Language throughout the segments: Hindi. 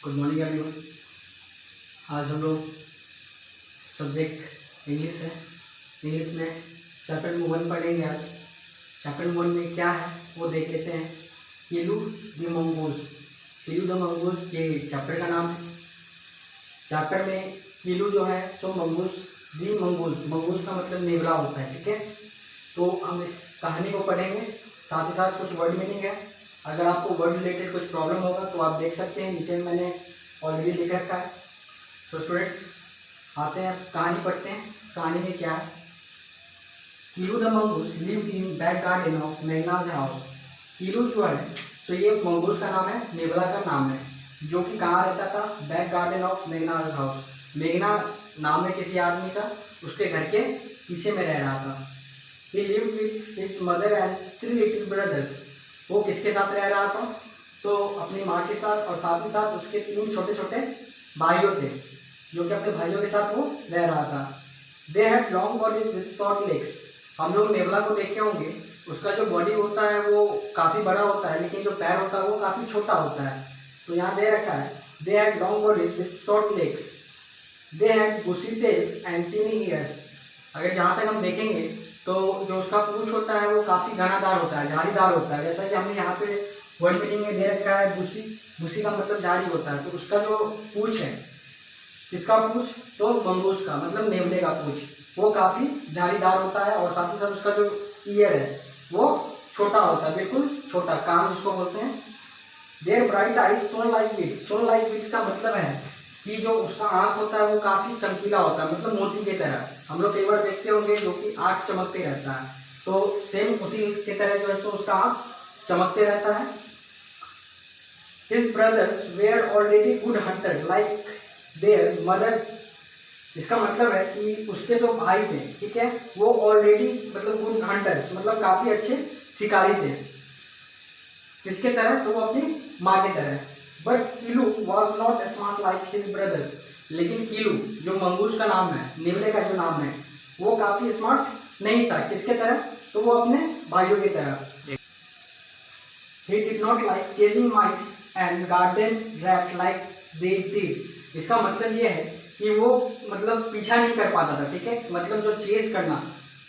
Good morning everyone. आज हम लोग सब्जेक्ट इंग्लिश है। इंग्लिश में चैप्टर नंबर 1 पढ़ेंगे। आज चैप्टर नंबर 1 में क्या है वो देख लेते हैं। कीलू द मंगूस। कीलू द मंगूस ये चैप्टर का नाम है। चैप्टर में कीलू जो है सो मंगूस दी मंगूस, मंगूस का मतलब नेवला होता है। ठीक है, तो हम इस कहानी को पढ़ेंगे, साथ ही साथ कुछ वर्ड मीनिंग है। अगर आपको वर्ड रिलेटेड कुछ प्रॉब्लम होगा तो आप देख सकते हैं, नीचे में मैंने ऑलरेडी लिख रखा है। सो स्टूडेंट्स आते हैं, कहानी पढ़ते हैं। इस कहानी में क्या है। Keelu the mongoose lived in back garden of Meghna's house. Keelu जो है तो ये मंगूस का नाम है, नेवला का नाम है, जो कि कहाँ रहता था, back garden of Meghna's house. मेघना नाम है किसी आदमी का, उसके घर के पीछे में रह रहा था। He lived with his mother and 3 little brothers। वो किसके साथ रह रहा था, तो अपनी माँ के साथ, और साथ ही साथ उसके 3 छोटे छोटे भाइयों थे, जो कि अपने भाइयों के साथ वो रह रहा था। They had long bodies with short legs। हम लोग नेवला को देखे होंगे, उसका जो बॉडी होता है वो काफ़ी बड़ा होता है, लेकिन जो पैर होता है वो काफ़ी छोटा होता है। तो यहाँ दे रखा है They had long bodies with short legs। They had bushy tails and tiny ears। अगर जहाँ तक हम देखेंगे तो जो उसका पूंछ होता है वो काफ़ी घनादार होता है, झाड़ीदार होता है। जैसा कि हमने यहाँ पे वर्ड मीनिंग में दे रखा है बुशी। बुशी का मतलब झाड़ी होता है। तो उसका जो पूंछ है, किसका पूंछ, तो मंगूस का मतलब नेवले का पूंछ, वो काफ़ी झाड़ीदार होता है। और साथ ही साथ उसका जो ईयर है वो छोटा होता है, बिल्कुल छोटा, कान जिसको बोलते हैं। Their bright eyes shone like beads. Shone like beads का मतलब है कि जो उसका आँख होता है वो काफ़ी चमकीला होता है, मतलब मोती की तरह। हम लोग कई बार देखते होंगे जो कि आँख चमकते रहता है, तो सेम उसी की तरह जो है सो उसका आँख चमकते रहता है। His brothers were already good hunter like their mother। इसका मतलब है कि उसके जो भाई थे, ठीक है, वो ऑलरेडी मतलब गुड हंटर्स, मतलब काफ़ी अच्छे शिकारी थे। किसके तरह, तो वो अपनी माँ की तरह। But Keelu was not smart like his brothers. लेकिन कीलू जो मंगूस का नाम है, नेवले का जो नाम है, वो काफ़ी स्मार्ट नहीं था। किसके तरह, तो वो अपने भाइयों की तरह। He did not like chasing mice and garden rat like they did। इसका मतलब ये है कि वो मतलब पीछा नहीं कर पाता था। ठीक है, मतलब जो चेस करना,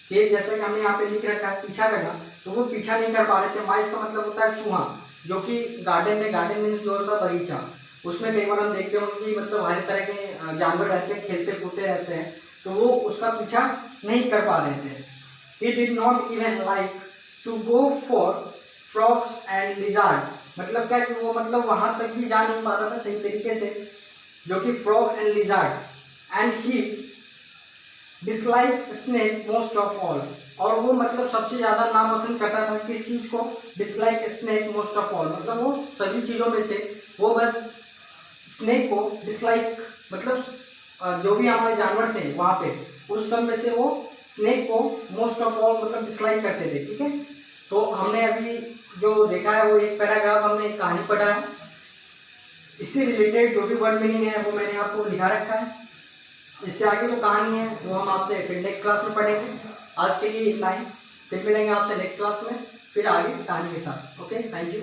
चेस जैसा कि हमने यहाँ पे लिख रखा है पीछा करना, तो वो पीछा नहीं कर पा रहे थे। माइस का मतलब होता है चूहा, जो कि गार्डन में, गार्डन मीन्स जो सा बगीचा, उसमें कई बार हम देखते होंगे कि मतलब हर तरह के जानवर रहते हैं, खेलते कूदते रहते हैं, तो वो उसका पीछा नहीं कर पा रहे थे। He did not even like to go for frogs and lizard। मतलब क्या कि वो मतलब वहाँ तक भी जा नहीं पाता था सही तरीके से, जो कि frogs and lizard। And he disliked snake most of all। और वो मतलब सबसे ज़्यादा नापसंद करता था किस चीज़ को, dislike snake most of all. मतलब वो सभी चीज़ों में से वो बस स्नेक को डिसलाइक, मतलब जो भी हमारे जानवर थे वहाँ पे, उस सब में से वो स्नेक को मोस्ट ऑफ ऑल मतलब डिसलाइक करते थे। ठीक है, तो हमने अभी जो देखा है वो एक पैराग्राफ हमने एक कहानी पढ़ा है। इससे रिलेटेड जो भी वर्ड मीनिंग है वो मैंने आपको लिखा रखा है। इससे आगे जो कहानी है वो हम आपसे फिर नेक्स्ट क्लास में पढ़ेंगे। आज के लिए इतना ही, फिर मिलेंगे आपसे नेक्स्ट क्लास में, फिर आगे कहानी के साथ। Okay, thank you.